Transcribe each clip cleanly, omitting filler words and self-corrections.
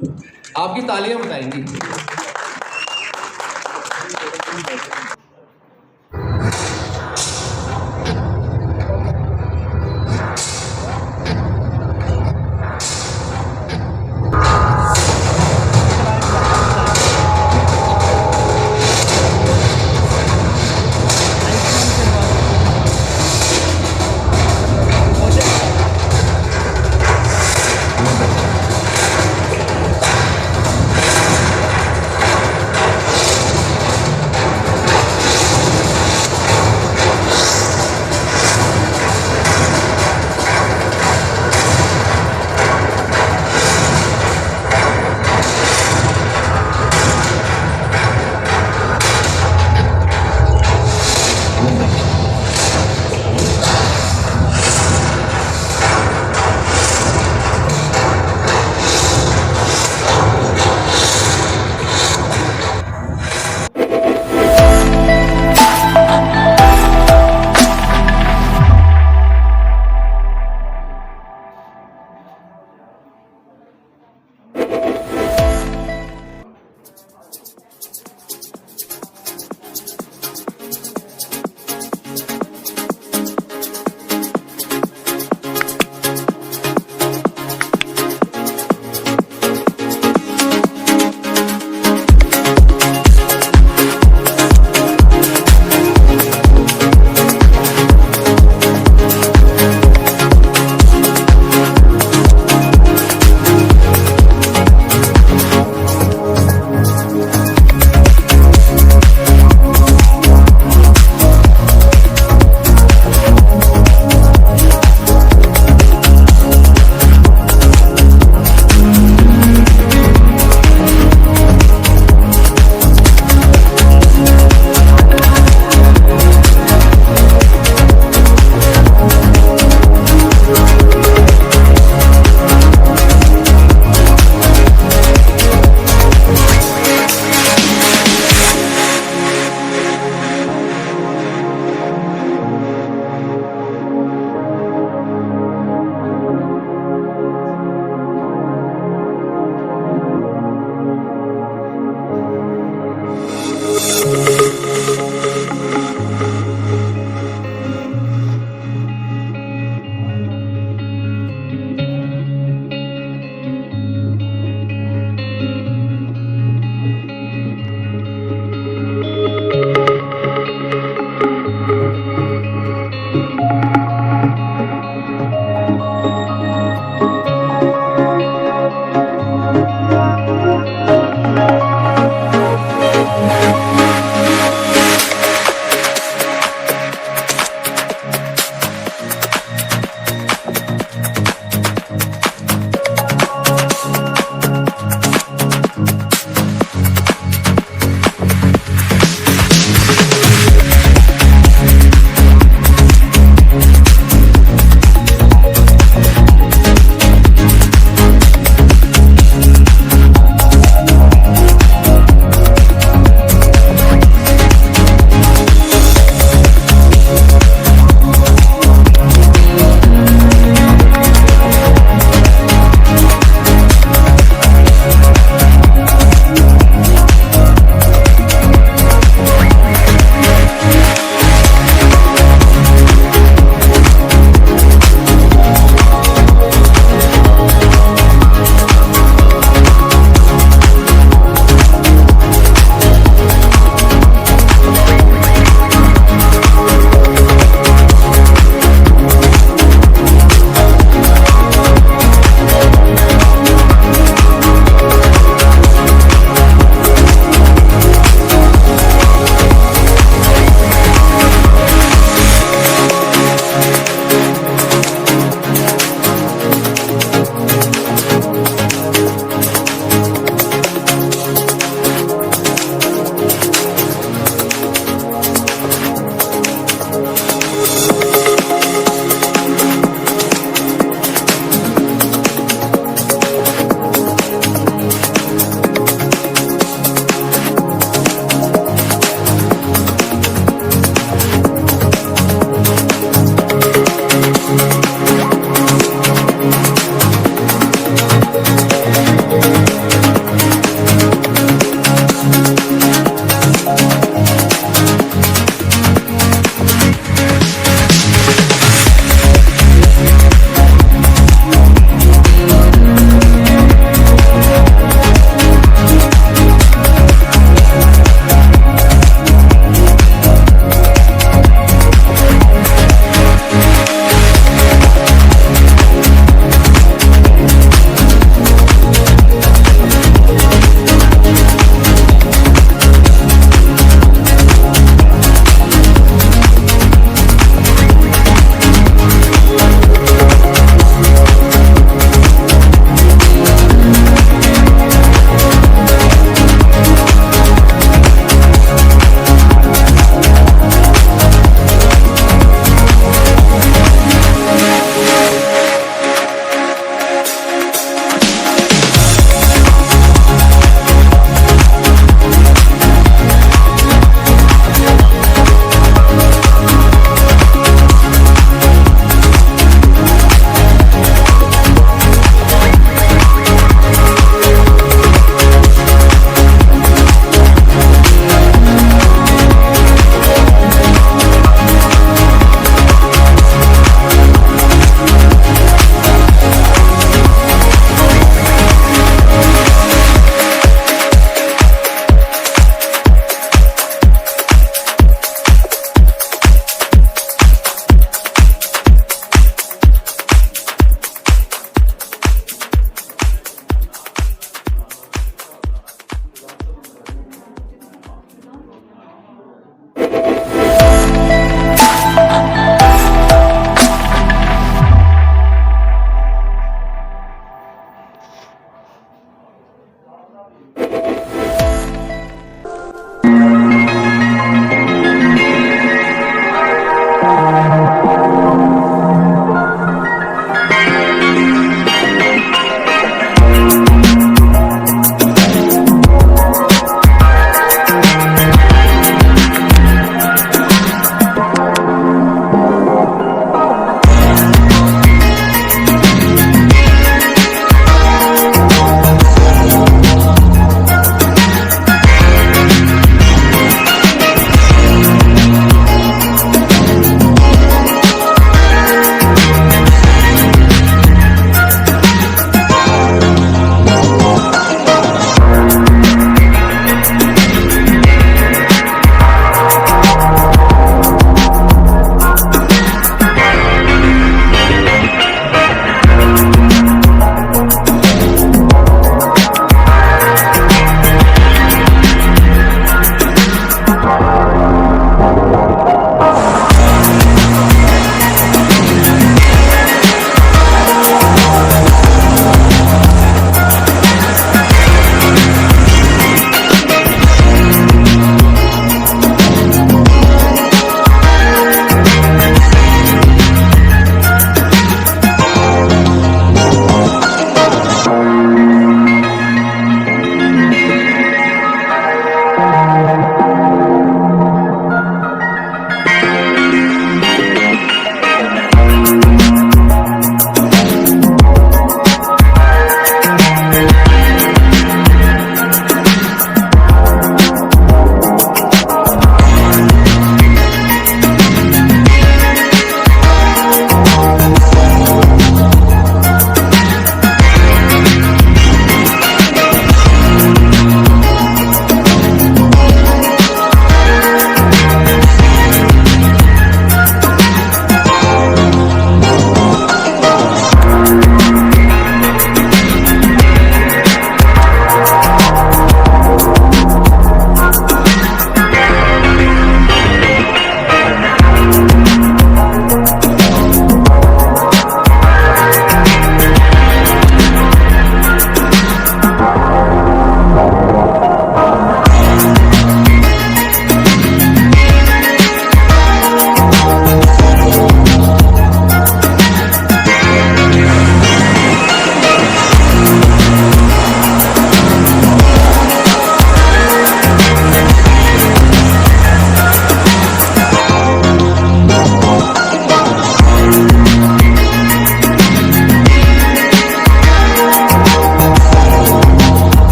आपकी तालियां बताएंगी।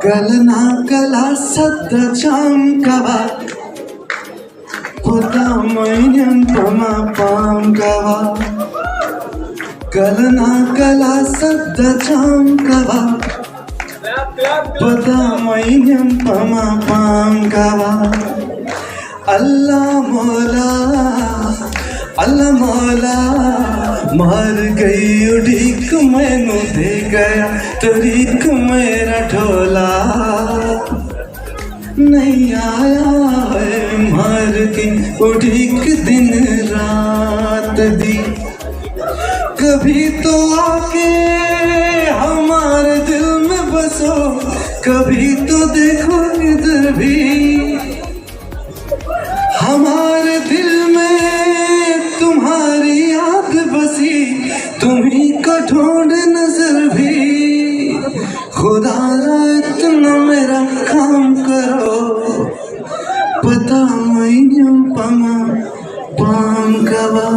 गलनागला सद्दचांकवा पुतमैन्यं पमापांकवा गलनागला सद्दचांकवा पुतमैन्यं पमापांकवा अल्लाह मौला मार गई उड़ीक मैनू दे गया तरीक मेरा ढोला नहीं आया है मार के उड़ीक दिन रात दी कभी तो आके हमारे दिल में बसो कभी तो देखो इधर भी हमारे दिल में तुम्हारी याद बसी तुम्ही को ढूंढ नजर भी खुदा इतना मेरा काम करो पता मैं पमा पाम कवा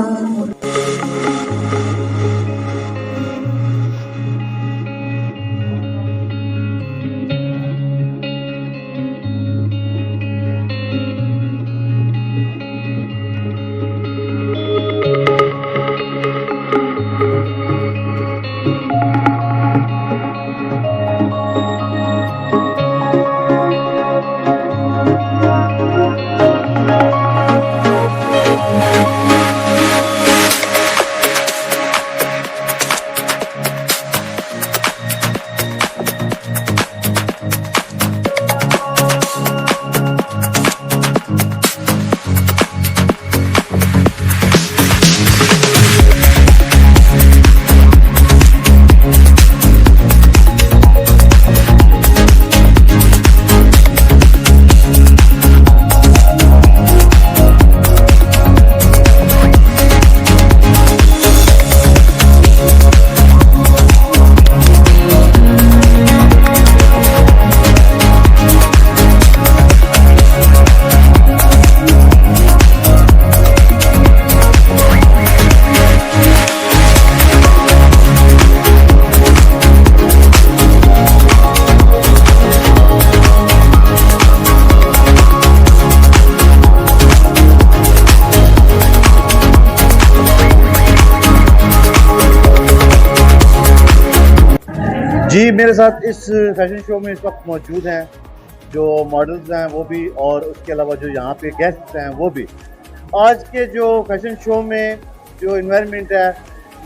जी मेरे साथ इस फैशन शो में इस वक्त मौजूद हैं जो मॉडल्स हैं वो भी, और उसके अलावा जो यहाँ पे गेस्ट हैं वो भी। आज के जो फैशन शो में जो इन्वायरमेंट है,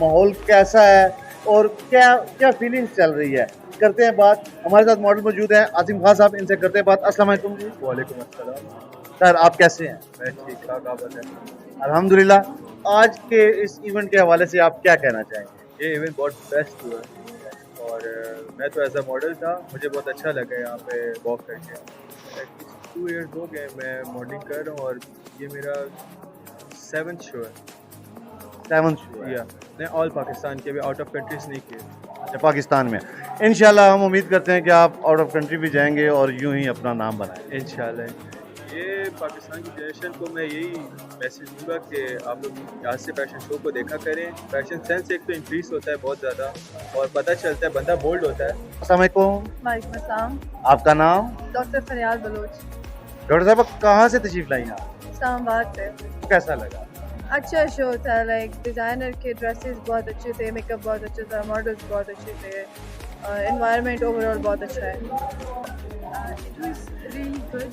माहौल कैसा है और क्या क्या फीलिंग्स चल रही है, करते हैं बात। हमारे साथ मॉडल मौजूद हैं आसिम खान साहब, इनसे करते हैं बात। अस्सलाम वालेकुम जी। वालेकुम अस्सलाम। सर आप कैसे हैं? मैं ठीक ठाक, आप बताएं। अल्हम्दुलिल्लाह। आज के इस इवेंट के हवाले से आप क्या कहना चाहेंगे? ये इवेंट बहुत बेस्ट हुआ और मैं तो एज अ मॉडल था, मुझे बहुत अच्छा लगा यहाँ पे वॉक करके। 2 इयर्स हो गए मैं मॉडलिंग कर रहा हूँ और ये मेरा 7th शो है। 7th शो है? या मैं ऑल पाकिस्तान के भी, आउट ऑफ कंट्रीज नहीं किए। अच्छा, पाकिस्तान में। इंशाल्लाह हम उम्मीद करते हैं कि आप आउट ऑफ कंट्री भी जाएंगे और यूं ही अपना नाम बनाएं इंशाल्लाह। ये पाकिस्तान की जनरेशन को मैं यही मैसेज दूंगा कि आप लोग यहाँ से फैशन शो को देखा करें। फैशन सेंस एक तो इंक्रीज होता है बहुत ज़्यादा और पता चलता है, बंदा बोल्ड होता है। अस्सलाम वालेकुम। वालेकुम अस्सलाम। आपका नाम? डॉक्टर फरियाद बलोच। डॉक्टर साहब कहाँ से तशरीफ लाई आप? इस्लामाबाद से। कैसा लगा? अच्छा शो था, लाइक डिज़ाइनर के ड्रेसेस बहुत अच्छे थे, मेकअप बहुत अच्छा था, मॉडल्स बहुत अच्छे थे, एनवायरनमेंट ओवरऑल बहुत अच्छा है। It was really good.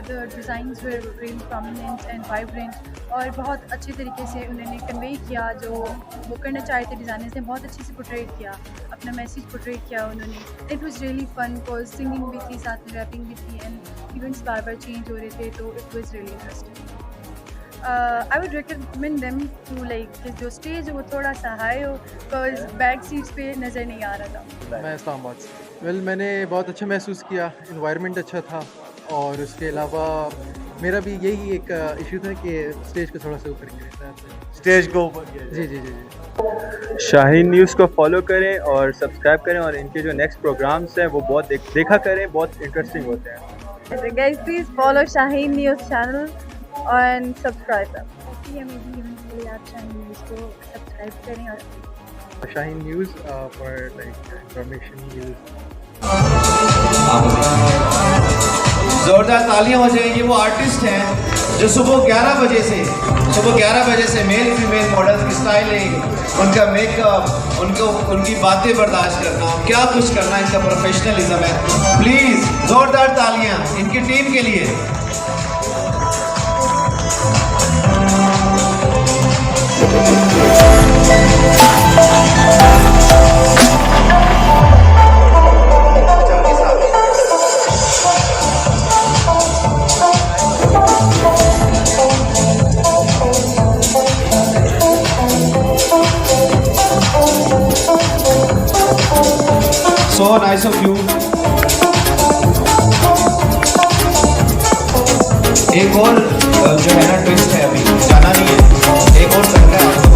The designs were really prominent and vibrant और बहुत अच्छे तरीके से उन्होंने कन्वे किया जो वो करना चाहते थे। डिज़ाइनर्स ने बहुत अच्छे से पोर्ट्रेट किया, अपना मैसेज पोर्ट्रेट किया उन्होंने। It was really fun because singing भी थी, साथ में रैपिंग भी थी एंड इवेंट्स बार बार चेंज हो रहे थे, तो it was really interesting. I would recommend them to like जो स्टेज वो थोड़ा सा हाई हो बिकॉज बैक सीट्स पे नज़र नहीं आ रहा था। मैं इस्लामाबाद से। मैंने बहुत अच्छा महसूस किया, इन्वायरमेंट अच्छा था और उसके अलावा मेरा भी यही एक इशू था कि स्टेज को थोड़ा सा ऊपर किया, स्टेज को ऊपर जी जी जी जी। शाहीन न्यूज़ को फॉलो करें और सब्सक्राइब करें और इनके जो नेक्स्ट प्रोग्राम्स हैं वो बहुत देखा करें, बहुत इंटरेस्टिंग होते हैं। Guys please follow Shaheen news channel and subscribe them. हमें भी इवेंट के लिए आप शाहीन न्यूज़ को सब्सक्राइब करें और Shaheen news for like information news. जोरदार तालियां हो जाएंगी। वो आर्टिस्ट हैं जो सुबह 11 बजे से मेल फीमेल मॉडल्स की स्टाइलिंग, उनका मेकअप, उनकी बातें बर्दाश्त करना, क्या कुछ करना, इनका प्रोफेशनलिज्म है। प्लीज़ जोरदार तालियां इनकी टीम के लिए। So nice of you. एक और जो है ना ट्विस्ट है, अभी जाना नहीं है, एक और करना है आपको।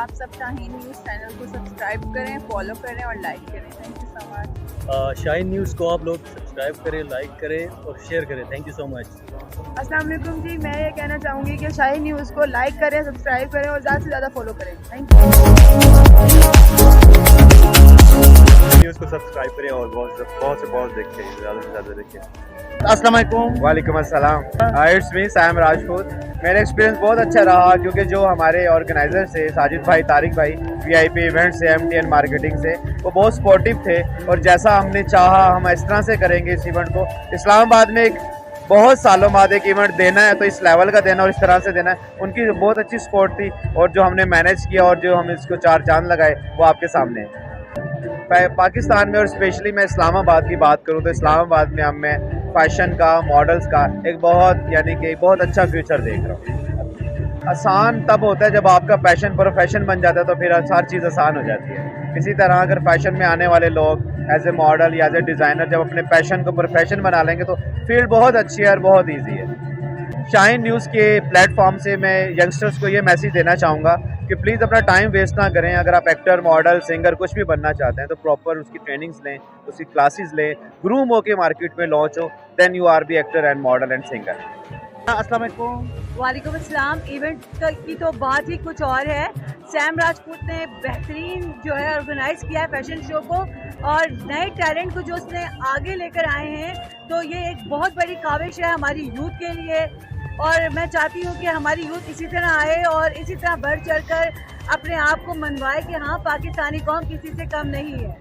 आप सब शाहीन न्यूज़ चैनल को सब्सक्राइब करें, फॉलो करें और लाइक करें। Thank you so much. Shaheen news को आप लोग सब्सक्राइब करें, लाइक करें और शेयर करें। Thank you so much. अस्सलाम वालेकुम जी, मैं ये कहना चाहूँगी कि शाहीन न्यूज़ को लाइक करें, सब्सक्राइब करें और ज़्यादा से ज़्यादा फॉलो करें। Thank you. न्यूज़ को सब्सक्राइब करें और बहुत से बहुत देखें, ज़्यादा से ज़्यादा देखें। अस्सलाम वालेकुम। वालेकुम अस्सलाम। It's me Sam Rajput. मेरा एक्सपीरियंस बहुत अच्छा रहा क्योंकि जो हमारे ऑर्गेनाइजर से साजिद भाई, तारिक भाई, वीआईपी इवेंट से, एमटीएन मार्केटिंग से, वो बहुत सपोर्टिव थे और जैसा हमने चाहा हम इस तरह से करेंगे इस इवेंट को। इस्लामाबाद में एक बहुत सालों बाद एक इवेंट देना है तो इस लेवल का देना और इस तरह से देना है। उनकी बहुत अच्छी सपोर्ट थी और जो हमने मैनेज किया और जो हम इसको चार चांद लगाए वो आपके सामने है। पाकिस्तान में और स्पेशली मैं इस्लामाबाद की बात करूं तो इस्लामाबाद में अब मैं फैशन का, मॉडल्स का एक बहुत अच्छा फ्यूचर देख रहा हूँ। आसान तब होता है जब आपका पैशन प्रोफेशन बन जाता है तो फिर हर चीज़ आसान हो जाती है। इसी तरह अगर फैशन में आने वाले लोग एज ए मॉडल या एज ए डिज़ाइनर जब अपने पैशन को प्रोफेशन बना लेंगे तो फील्ड बहुत अच्छी है और बहुत ईजी है। शाहीन न्यूज़ के प्लेटफॉर्म से मैं यंगस्टर्स को ये मैसेज देना चाहूँगा कि प्लीज़ अपना टाइम वेस्ट ना करें। अगर आप एक्टर, मॉडल, सिंगर कुछ भी बनना चाहते हैं तो प्रॉपर उसकी ट्रेनिंग्स लें, उसकी क्लासेस लें, ग्रूम होके मार्केट में लॉन्च हो, then you are be actor and model and singer. अस्सलाम वालेकुम। वालेकुम अस्सलाम। इवेंट की तो बात ही कुछ और है। सैम राजपूत ने बेहतरीन जो है ऑर्गेनाइज़ किया है फैशन शो को और नए टैलेंट को जो उसने आगे लेकर आए हैं, तो ये एक बहुत बड़ी काविश है हमारी यूथ के लिए और मैं चाहती हूँ कि हमारी यूथ इसी तरह आए और इसी तरह बढ़ चढ़ कर अपने आप को मनवाए कि हाँ, पाकिस्तानी कौम किसी से कम नहीं है।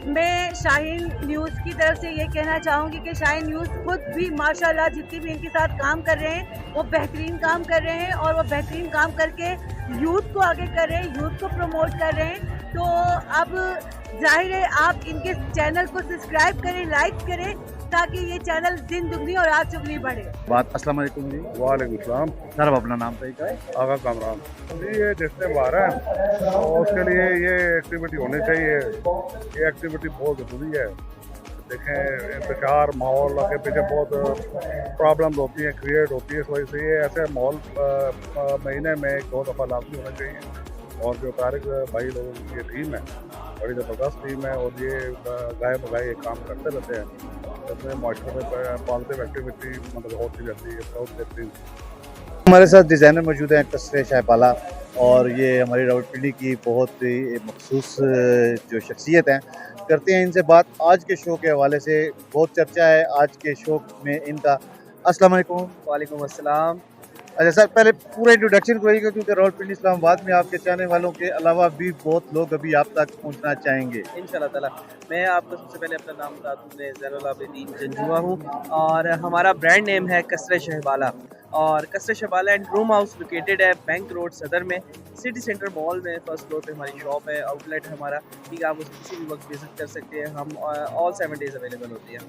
मैं शाहीन न्यूज़ की तरफ से ये कहना चाहूँगी कि शाहीन न्यूज़ खुद भी माशाल्लाह जितनी भी इनके साथ काम कर रहे हैं वो बेहतरीन काम कर रहे हैं और वो बेहतरीन काम करके यूथ को आगे कर रहे हैं, यूथ को प्रमोट कर रहे हैं। तो अब जाहिर है आप इनके चैनल को सब्सक्राइब करें, लाइक करें ताकि ये चैनल दिन दुगनी और रात चुगनी बढ़े। बात अस्सलाम वालेकुम जी। वालेकुम सलाम। सर अपना नाम सही का है? आगा कामरान जी। ये जिसने मारा है और उसके लिए ये एक्टिविटी होनी चाहिए। ये एक्टिविटी बहुत ज़रूरी है। देखें इंतजार माहौल के पीछे बहुत प्रॉब्लम होती हैं, क्रिएट होती है। इस वजह से ये ऐसे माहौल महीने में 2 दफ़ा लाजमी होना चाहिए। और जो तारिक भाई लोगों की ये टीम है बड़ी ज़बरदस्त टीम है और ये गाय बगाए काम करते रहते हैं। इसमें माशरे में पॉजिटिव एक्टिविटी मतलब होती रहती है। बहुत बेहतरीन। हमारे साथ डिज़ाइनर मौजूद हैं कसरे शाहबाला और ये हमारी रावलपिंडी की बहुत ही मखसूस जो शख्सियत हैं। करते हैं इनसे बात आज के शो के हवाले से। बहुत चर्चा है आज के शो में इनका। अस्सलाम वालेकुम। वालेकुम अस्सलाम। अच्छा सर, पहले पूरा इंट्रोडक्शन करिएगा क्योंकि रावलपिंडी इस्लामाबाद में आपके चाहने वालों के अलावा भी बहुत लोग अभी आप तक पहुंचना चाहेंगे। इंशाल्लाह ताला। मैं आपको सबसे पहले अपना नाम बता दूँ, मैं ज़ैनुल आबिदीन जंजुआ हूँ और हमारा ब्रांड नेम है कसरे शहबाला और कसरे शहबाला एंड रूम हाउस लोकेटेड है बैंक रोड सदर में, सिटी सेंटर मॉल में। फर्स्ट फ्लोर पे हमारी शॉप है, आउटलेट है हमारा। ठीक है, आप उसको किसी भी वक्त विजिट कर सकते हैं। हम ऑल 7 डेज़ अवेलेबल होती है।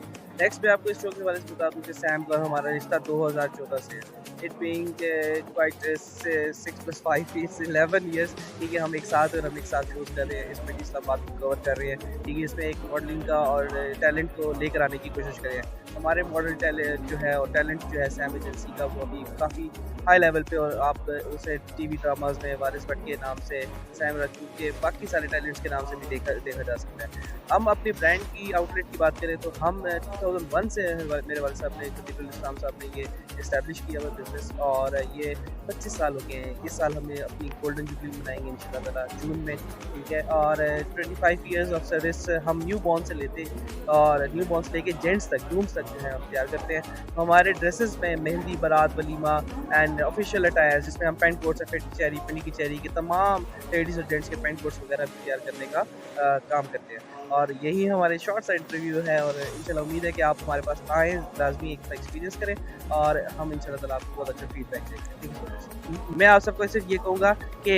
नेक्स्ट मैं आपको इस शो के बारे में बता दूँ कि सैम का हमारा रिश्ता 2014 से है। It being quite 6+5 is 11 years। ठीक है, हम एक साथ शूट कर रहे हैं। इसमें इस्लामाबाद को कवर कर रहे हैं। ठीक है, इसमें एक मॉडलिंग का और टैलेंट को लेकर आने की कोशिश कर रहे हैं। हमारे मॉडल टैलेंट जो है और टैलेंट जो है सैम एजेंसी का वो अभी काफ़ी हाई लेवल पे और आप उसे टीवी ड्रामाज में वारिस भट्ट के नाम से, सैम राजपूत के बाकी सारे टैलेंट्स के नाम से भी देखा जा सकता है। हम अपने ब्रांड की आउटलेट की बात करें तो हम 2001 से मेरे वाले साहब ने, जदीदुल इस्लाम साहब ने ये इस्टेब्लिश किया हुआ बिज़नेस और ये 25 साल हो गए हैं। इस साल हमें अपनी गोल्डन जुबली मनाएंगे इंशाल्लाह जून में। ठीक है, और 25 ईयर्स ऑफ सर्विस हम न्यू बॉर्न से लेते हैं और न्यू बॉर्न से लेके जेंट्स तक, ग्रूम्स तक जो है हम तैयार करते हैं। हमारे ड्रेसेस में मेहंदी, बारात, वलीमा एंड ऑफिशियल अटायर जिसमें हम पेंट कोट, सफ़ेद चेरी, पिंडी की चेरी के तमाम लेडीज़ और जेंट्स के पेंट कोट्स वगैरह भी तैयार करने का काम करते हैं। और यही हमारे शॉर्ट सा इंटरव्यू है और इंशाल्लाह उम्मीद है कि आप हमारे पास आएँ, लाजमी एक एक्सपीरियंस करें और हम इंशाल्लाह ताला आपको बहुत अच्छा फीडबैक देंगे। मैं आप सबको सिर्फ ये कहूँगा कि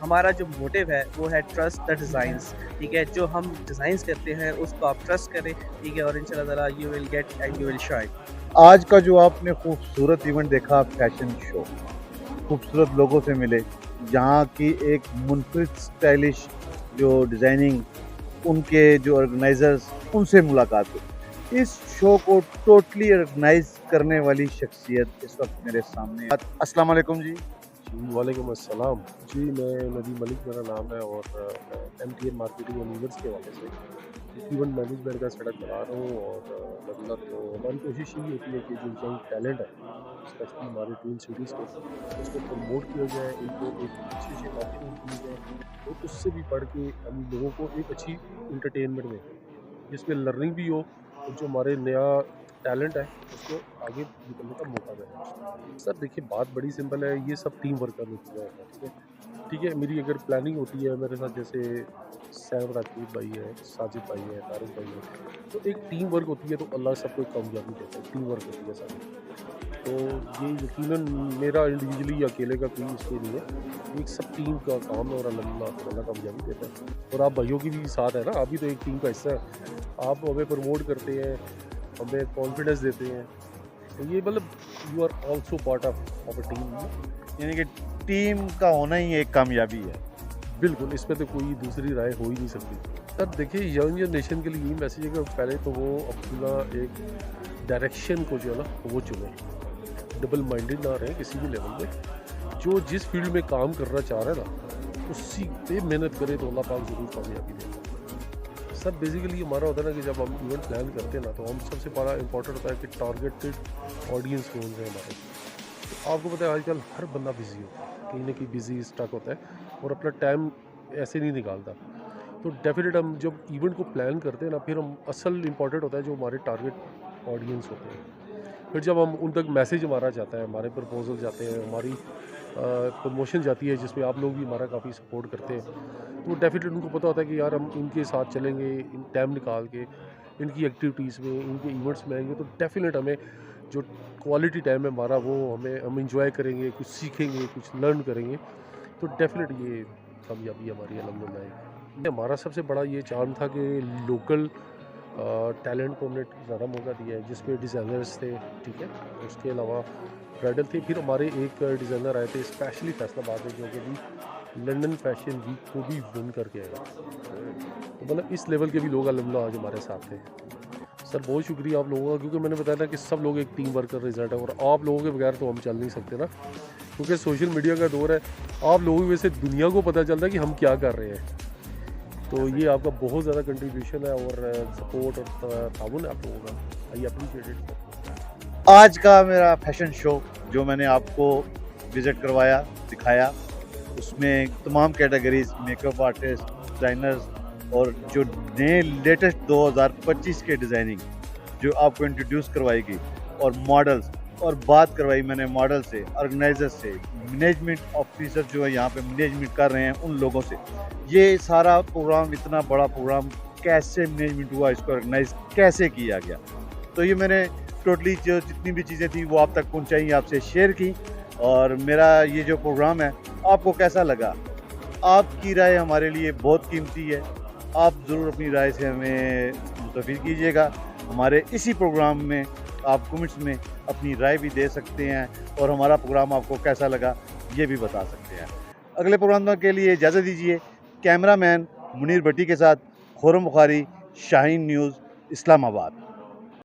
हमारा जो मोटिव है वो है ट्रस्ट द डिज़ाइंस। ठीक है, जो हम डिज़ाइंस करते हैं उसको आप ट्रस्ट करें। ठीक है, और इंशाल्लाह ताला you will get and you will shine. आज का जो आपने खूबसूरत इवेंट देखा, फैशन शो, खूबसूरत लोगों से मिले, जहाँ की एक मुनफरिद स्टाइलिश जो डिज़ाइनिंग, उनके जो ऑर्गेनाइजर्स, उनसे मुलाकात हुई। इस शो को टोटली ऑर्गेनाइज करने वाली शख्सियत इस वक्त मेरे सामने। अस्सलाम वालेकुम जी। वालेकुम अस्सलाम जी, मैं नदीम मलिक मेरा नाम है और MTN मार्केटिंग और यूनिवर्स के हवाले से इवेंट मैनेजमेंट का सेटअप बना रहा हूँ। और मतलब तो हमारी कोशिश ये होती है कि जो यंग टैलेंट है स्पेशली हमारे ट्विन सिटीज़ को उसको प्रमोट किया जाए, इनको एक अच्छी अच्छी अपॉर्चुनिटी दी जाए और उससे भी बढ़ के हम लोगों को एक अच्छी इंटरटेनमेंट दें जिसमें लर्निंग भी हो और जो हमारे नया टैलेंट है उसको आगे निकलने का मौका देना। सर देखिए, बात बड़ी सिंपल है, ये सब टीम वर्क का नतीजा है। ठीक है, मेरी अगर प्लानिंग होती है मेरे साथ, जैसे सैम राजपूत भाई है, साजिद भाई है, तारिक भाई है, तो एक टीम वर्क होती है तो अल्लाह सबको कामयाबी देता है। टीम वर्क होती है सारी, तो ये यकीनन मेरा इंडिविजुअली अकेले का कोई इसलिए नहीं है, एक सब टीम का काम है और अल्लाह कामयाबी देता है। और आप भाइयों की भी साथ है ना, आप भी तो एक टीम का हिस्सा है, आप हमें प्रमोट करते हैं, हमें कॉन्फिडेंस देते हैं, तो ये मतलब you are also part of a team. यानी कि टीम का होना ही एक कामयाबी है। बिल्कुल, इसमें तो कोई दूसरी राय हो ही नहीं सकती। सर देखिए, यंग जनरेशन के लिए ये मैसेज है कि पहले तो वो अपना एक डायरेक्शन को जो है ना वो चुने, डबल माइंडेड ना रहे किसी भी लेवल पे। जो जिस फील्ड में काम करना चाह रहे हैं ना उसी पे मेहनत करे तो अल्लाह पाक ज़रूर कामयाबी देगा। सब बेसिकली हमारा होता है ना कि जब हम इवेंट प्लान करते हैं ना तो हम सबसे बड़ा इंपॉर्टेंट होता है कि टारगेटेड ऑडियंस कौन है हमारे। तो आपको पता है आजकल हर बंदा बिजी होता है, कहीं ना कहीं बिजी स्टक होता है और अपना टाइम ऐसे नहीं निकालता। तो डेफिनेट हम जब इवेंट को प्लान करते हैं ना, फिर हम असल इंपॉर्टेंट होता है जो हमारे टारगेट ऑडियंस होते हैं। फिर जब हम उन तक मैसेज हमारा जाता है, हमारे प्रपोजल जाते हैं, हमारी प्रमोशन जाती है जिसमें आप लोग भी हमारा काफ़ी सपोर्ट करते हैं, तो डेफिनेटली उनको पता होता है कि यार हम इनके साथ चलेंगे, इन टाइम निकाल के इनकी एक्टिविटीज़ में, इनके इवेंट्स में आएंगे, तो डेफिनेट हमें जो क्वालिटी टाइम है हमारा वो हम इंजॉय करेंगे, कुछ सीखेंगे, कुछ लर्न करेंगे, तो डेफिनेट ये कामयाबी हमारी अल्हम्दुलिल्लाह। हमारा सबसे बड़ा ये चार्म था कि लोकल टैलेंट को हमने ज़्यादा मौका दिया है, जिसमें डिज़ाइनर्स थे, ठीक है, उसके अलावा ब्राइडल थे। फिर हमारे एक डिज़ाइनर आए थे स्पेशली फैसलाबाद में, जो कि भी लंदन फैशन वीक को भी विन करके आएगा। तो मतलब इस लेवल के भी लोग अल्हम्दुलिल्लाह आज हमारे साथ थे। सर बहुत शुक्रिया आप लोगों का, क्योंकि मैंने बताया ना कि सब लोग एक टीम वर्क का रिजल्ट है और आप लोगों के बगैर तो हम चल नहीं सकते ना, क्योंकि सोशल मीडिया का दौर है, आप लोगों की वजह से दुनिया को पता चलता है कि हम क्या कर रहे हैं। तो ये आपका बहुत ज़्यादा कंट्रीब्यूशन है और सपोर्ट और ताउन है आप लोगों का, आई अप्रीशिएट इट। आज का मेरा फैशन शो जो मैंने आपको विज़िट करवाया, दिखाया, उसमें तमाम कैटेगरीज, मेकअप आर्टिस्ट, डिज़ाइनर्स और जो नए लेटेस्ट 2025 के डिज़ाइनिंग जो आपको इंट्रोड्यूस करवाएगी, और मॉडल्स, और बात करवाई मैंने मॉडल से, ऑर्गेनाइजर से, मैनेजमेंट ऑफिसर जो है यहाँ पे मैनेजमेंट कर रहे हैं उन लोगों से। ये सारा प्रोग्राम, इतना बड़ा प्रोग्राम कैसे मैनेजमेंट हुआ, इसको ऑर्गेनाइज कैसे किया गया, तो ये मैंने टोटली जो जितनी भी चीज़ें थी वो आप तक पहुँचाई, आपसे शेयर की। और मेरा ये जो प्रोग्राम है आपको कैसा लगा, आपकी राय हमारे लिए बहुत कीमती है। आप ज़रूर अपनी राय से हमें मुतफ़िर कीजिएगा। हमारे इसी प्रोग्राम में आप कमेंट्स में अपनी राय भी दे सकते हैं और हमारा प्रोग्राम आपको कैसा लगा ये भी बता सकते हैं। अगले प्रोग्राम के लिए इजाज़त दीजिए। कैमरामैन मुनीर भट्टी के साथ खुर्रम बुखारी, शाहीन न्यूज़, इस्लामाबाद।